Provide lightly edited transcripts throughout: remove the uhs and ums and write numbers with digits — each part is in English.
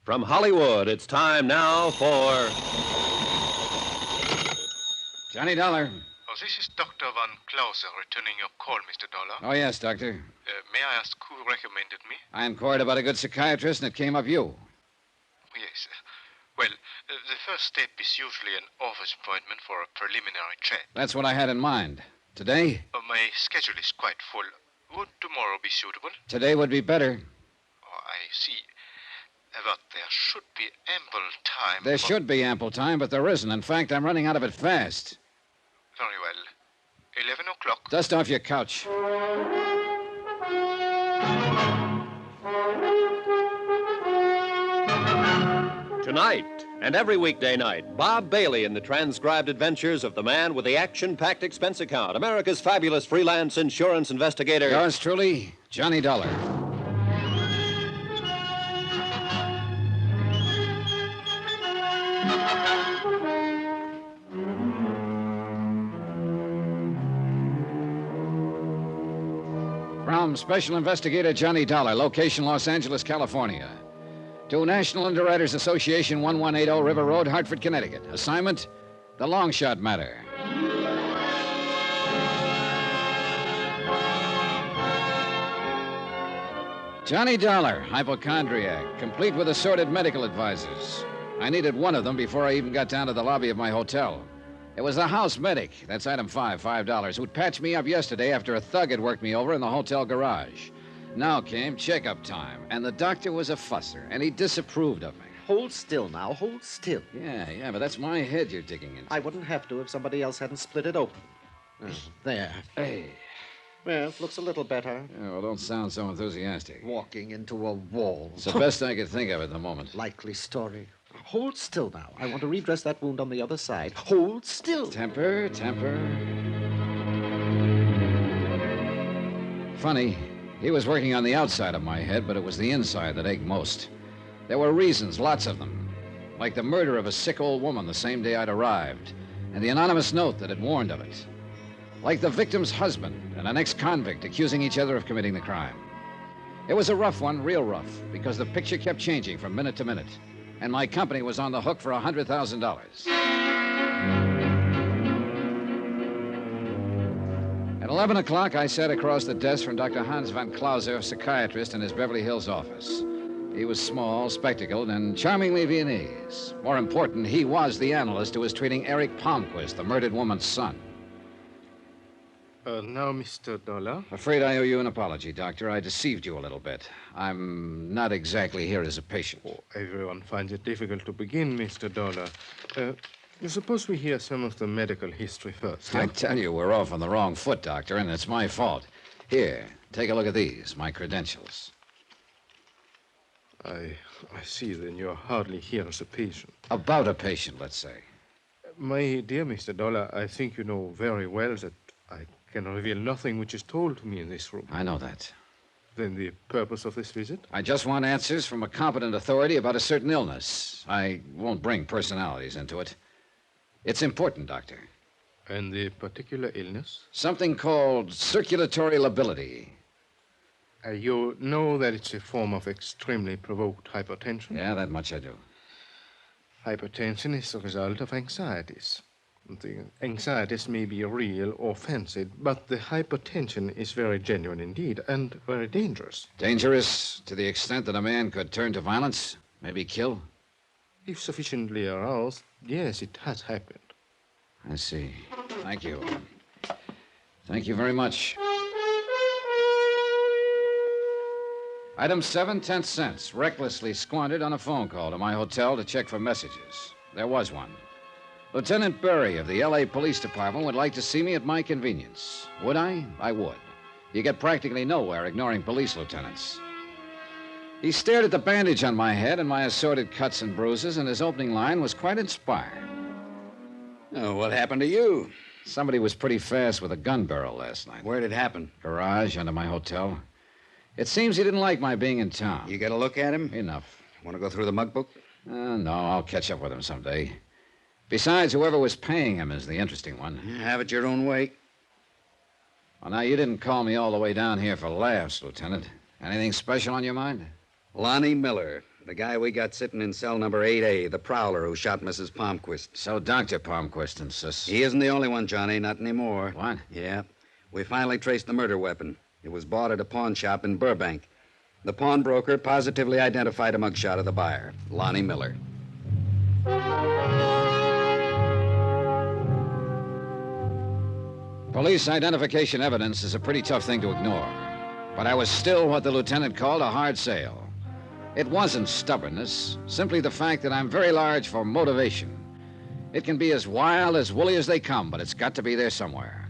From Hollywood, it's time now for... Johnny Dollar. Oh, this is Dr. Van Clauser returning your call, Mr. Dollar. Oh, yes, Doctor. May I ask who recommended me? I inquired about a good psychiatrist, and it came up you. Yes. The first step is usually an office appointment for a preliminary chat. That's what I had in mind. Today? My schedule is quite full. Would tomorrow be suitable? Today would be better. Oh, I see. But there should be ample time. There should be ample time, but there isn't. In fact, I'm running out of it fast. Very well. 11 o'clock. Dust off your couch. Tonight, and every weekday night, Bob Bailey in the transcribed adventures of the man with the action-packed expense account, America's fabulous freelance insurance investigator. Yours truly, Johnny Dollar. From Special Investigator Johnny Dollar, location Los Angeles, California. To National Underwriters Association, 1180 River Road, Hartford, Connecticut. Assignment, the long shot matter. Johnny Dollar, hypochondriac, complete with assorted medical advisors. I needed one of them before I even got down to the lobby of my hotel. It was the house medic, that's item 5, $5, who'd patched me up yesterday after a thug had worked me over in the hotel garage. Now came checkup time, and the doctor was a fusser, and he disapproved of me. Hold still now, hold still. Yeah, but that's my head you're digging into. I wouldn't have to if somebody else hadn't split it open. Oh, there. Hey. Well, looks a little better. Yeah, well, don't sound so enthusiastic. Walking into a wall. It's the best I could think of at the moment. Likely story. Hold still now. I want to redress that wound on the other side. Hold still. Temper. Funny, he was working on the outside of my head, but it was the inside that ached most. There were reasons, lots of them. Like the murder of a sick old woman the same day I'd arrived, and the anonymous note that had warned of it. Like the victim's husband and an ex-convict accusing each other of committing the crime. It was a rough one, real rough, because the picture kept changing from minute to minute, and my company was on the hook for $100,000. At 11 o'clock, I sat across the desk from Dr. Hans Van Clauser, psychiatrist, in his Beverly Hills office. He was small, spectacled, and charmingly Viennese. More important, he was the analyst who was treating Eric Palmquist, the murdered woman's son. Now, Mr. Dollar. Afraid I owe you an apology, Doctor. I deceived you a little bit. I'm not exactly here as a patient. Oh, everyone finds it difficult to begin, Mr. Dollar. Suppose we hear some of the medical history first. I tell you, we're off on the wrong foot, Doctor, and it's my fault. Here, take a look at these, my credentials. I see, then you're hardly here as a patient. About a patient, let's say. My dear Mr. Dollar, I think you know very well that I can reveal nothing which is told to me in this room. I know that. Then the purpose of this visit? I just want answers from a competent authority about a certain illness. I won't bring personalities into it. It's important, Doctor. And the particular illness? Something called circulatory lability. You know that it's a form of extremely provoked hypertension? Yeah, that much I do. Hypertension is the result of anxieties. The anxieties may be real or fancied, but the hypertension is very genuine indeed and very dangerous. Dangerous to the extent that a man could turn to violence, maybe kill? If sufficiently aroused, yes, it has happened. I see. Thank you. Thank you very much. Item 7, 10 cents, recklessly squandered on a phone call to my hotel to check for messages. There was one. Lieutenant Berry of the L.A. Police Department would like to see me at my convenience. Would I? I would. You get practically nowhere ignoring police lieutenants. He stared at the bandage on my head and my assorted cuts and bruises, and his opening line was quite inspired. Oh, what happened to you? Somebody was pretty fast with a gun barrel last night. Where'd it happen? Garage under my hotel. It seems he didn't like my being in town. You got a look at him? Enough. Want to go through the mug book? No, I'll catch up with him someday. Besides, whoever was paying him is the interesting one. Have it your own way. Well, now, you didn't call me all the way down here for laughs, Lieutenant. Anything special on your mind? Lonnie Miller, The guy we got sitting in cell number 8A, the prowler who shot Mrs. Palmquist. So Dr. Palmquist insists. He isn't the only one, Johnny, not anymore. What? Yeah. We finally traced the murder weapon. It was bought at a pawn shop in Burbank. The pawnbroker positively identified a mugshot of the buyer, Lonnie Miller. Police identification evidence is a pretty tough thing to ignore. But I was still what the lieutenant called a hard sale. It wasn't stubbornness, simply the fact that I'm very large for motivation. It can be as wild, as woolly as they come, but it's got to be there somewhere.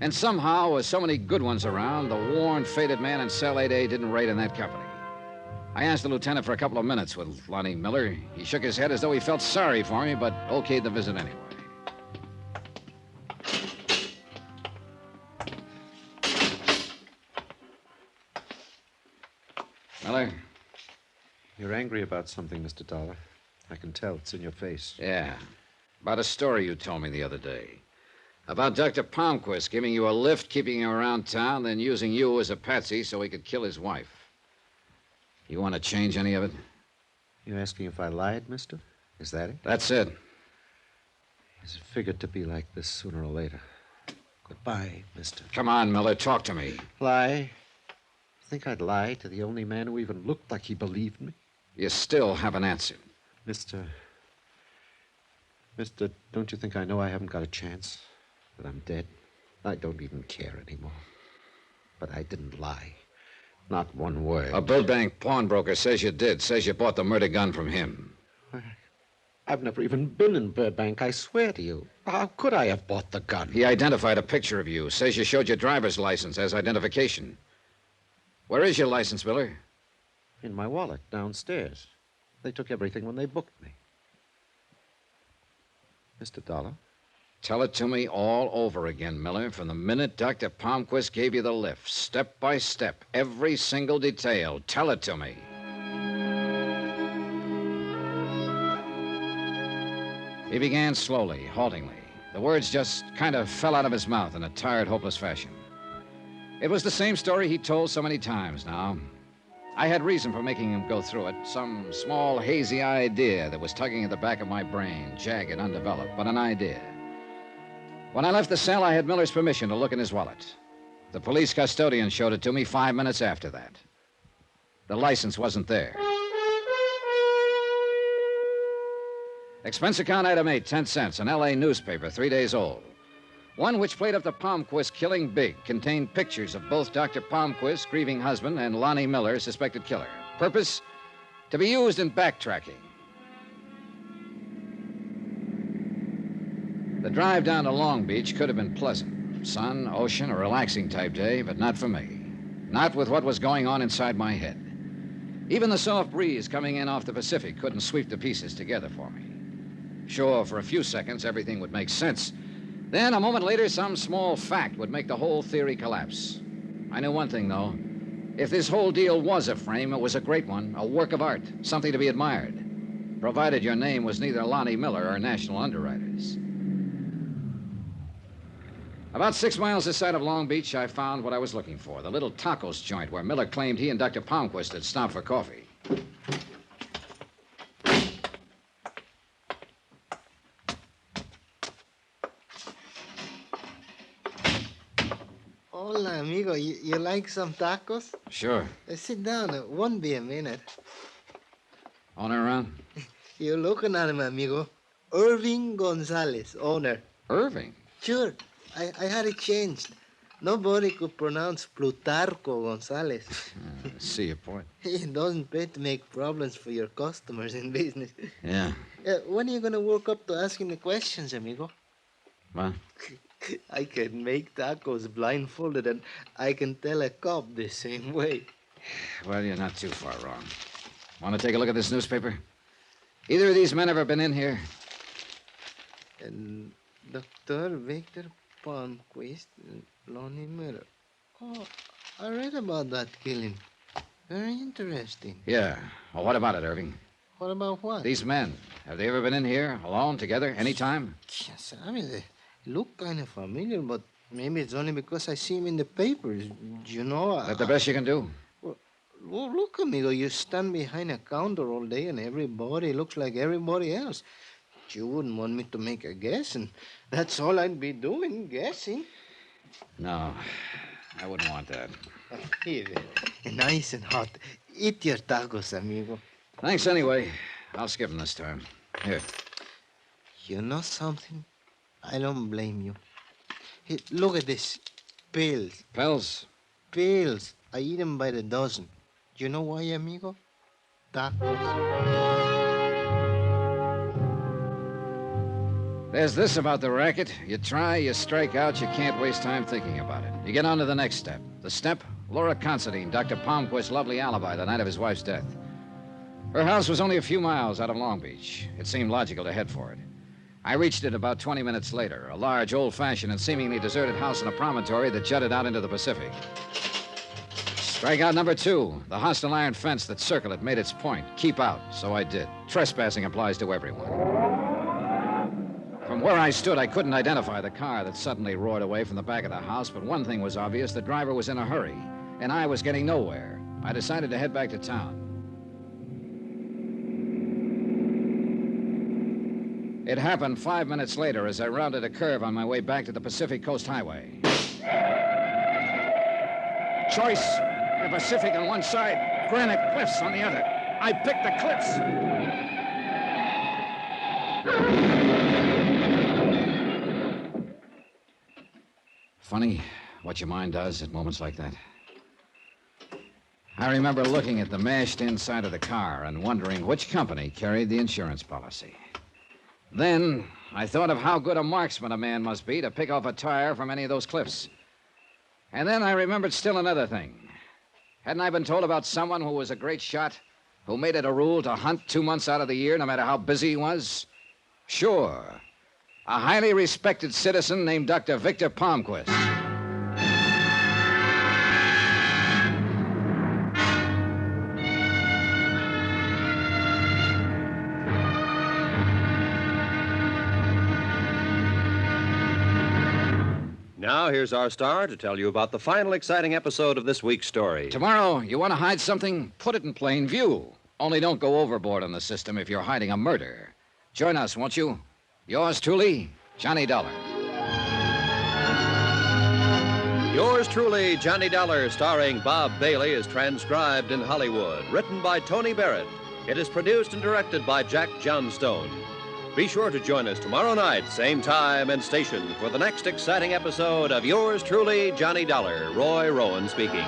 And somehow, with so many good ones around, the worn, faded man in cell 8A didn't rate in that company. I asked the lieutenant for a couple of minutes with Lonnie Miller. He shook his head as though he felt sorry for me, but okayed the visit anyway. Miller? You're angry about something, Mr. Dollar. I can tell. It's in your face. Yeah. About a story you told me the other day. About Dr. Palmquist giving you a lift, keeping you around town, then using you as a patsy so he could kill his wife. You want to change any of it? You're asking if I lied, mister? Is that it? That's it. It's figured to be like this sooner or later. Goodbye, mister. Come on, Miller, talk to me. Lie? Think I'd lie to the only man who even looked like he believed me? You still haven't answered. Mister, don't you think I know I haven't got a chance? That I'm dead? I don't even care anymore. But I didn't lie. Not one word. A Burbank pawnbroker says you did. Says you bought the murder gun from him. I've never even been in Burbank, I swear to you. How could I have bought the gun? He identified a picture of you. Says you showed your driver's license as identification. Where is your license, Miller? In my wallet, downstairs. They took everything when they booked me. Mr. Dollar? Tell it to me all over again, Miller, from the minute Dr. Palmquist gave you the lift, step by step, every single detail. Tell it to me. He began slowly, haltingly. The words just kind of fell out of his mouth in a tired, hopeless fashion. It was the same story he told so many times now. I had reason for making him go through it. Some small, hazy idea that was tugging at the back of my brain, jagged, undeveloped, but an idea. When I left the cell, I had Miller's permission to look in his wallet. The police custodian showed it to me 5 minutes after that. The license wasn't there. Expense account item 8, 10 cents, an L.A. newspaper, 3 days old. One which played up the Palmquist killing big, contained pictures of both Dr. Palmquist, grieving husband, and Lonnie Miller, suspected killer. Purpose? To be used in backtracking. The drive down to Long Beach could have been pleasant. Sun, ocean, a relaxing type day, but not for me. Not with what was going on inside my head. Even the soft breeze coming in off the Pacific couldn't sweep the pieces together for me. Sure, for a few seconds, everything would make sense. Then, a moment later, some small fact would make the whole theory collapse. I knew one thing, though. If this whole deal was a frame, it was a great one, a work of art, something to be admired, provided your name was neither Lonnie Miller or National Underwriters. About 6 miles this side of Long Beach, I found what I was looking for, the little tacos joint where Miller claimed he and Dr. Palmquist had stopped for coffee. Hola, amigo. You like some tacos? Sure. Sit down. It won't be a minute. Owner around? You're looking at him, amigo. Irving Gonzalez, owner. Irving? Sure. I had it changed. Nobody could pronounce Plutarco Gonzalez. See your point. It doesn't pay to make problems for your customers in business. Yeah. When are you going to work up to asking the questions, amigo? What? I can make tacos blindfolded, and I can tell a cop the same way. Well, you're not too far wrong. Want to take a look at this newspaper? Either of these men ever been in here? And Dr. Victor Palmquist and Lonnie Miller. Oh, I read about that killing. Very interesting. Yeah. Well, what about it, Irving? What about what? These men. Have they ever been in here, alone, together, any time? Yes, I mean, they look kind of familiar, but maybe it's only because I see them in the papers. You know, Is that the best you can do? Well, Look, amigo, you stand behind a counter all day and everybody looks like everybody else. You wouldn't want me to make a guess, and that's all I'd be doing, guessing. No, I wouldn't want that. Here, nice and hot. Eat your tacos, amigo. Thanks anyway. I'll skip them this time. Here. You know something? I don't blame you. Hey, look at this. Pills. Pills? Pills. I eat them by the dozen. You know why, amigo? Tacos. There's this about the racket. You try, you strike out, you can't waste time thinking about it. You get on to the next step. The step? Laura Considine, Dr. Palmquist's lovely alibi the night of his wife's death. Her house was only a few miles out of Long Beach. It seemed logical to head for it. I reached it about 20 minutes later, a large, old-fashioned, and seemingly deserted house on a promontory that jutted out into the Pacific. Strikeout number 2, the hostile iron fence that circled it made its point. Keep out. So I did. Trespassing applies to everyone. From where I stood, I couldn't identify the car that suddenly roared away from the back of the house, but one thing was obvious. The driver was in a hurry, and I was getting nowhere. I decided to head back to town. It happened 5 minutes later as I rounded a curve on my way back to the Pacific Coast Highway. Choice, the Pacific on one side, granite cliffs on the other. I picked the cliffs. Funny what your mind does at moments like that. I remember looking at the mashed inside of the car and wondering which company carried the insurance policy. Then I thought of how good a marksman a man must be to pick off a tire from any of those cliffs. And then I remembered still another thing. Hadn't I been told about someone who was a great shot, who made it a rule to hunt 2 months out of the year, no matter how busy he was? Sure. A highly respected citizen named Dr. Victor Palmquist. Now, here's our star to tell you about the final exciting episode of this week's story. Tomorrow, you want to hide something? Put it in plain view. Only don't go overboard on the system if you're hiding a murder. Join us, won't you? Yours truly, Johnny Dollar. Yours truly, Johnny Dollar, starring Bob Bailey, is transcribed in Hollywood. Written by Tony Barrett. It is produced and directed by Jack Johnstone. Be sure to join us tomorrow night, same time and station, for the next exciting episode of Yours truly, Johnny Dollar. Roy Rowan speaking.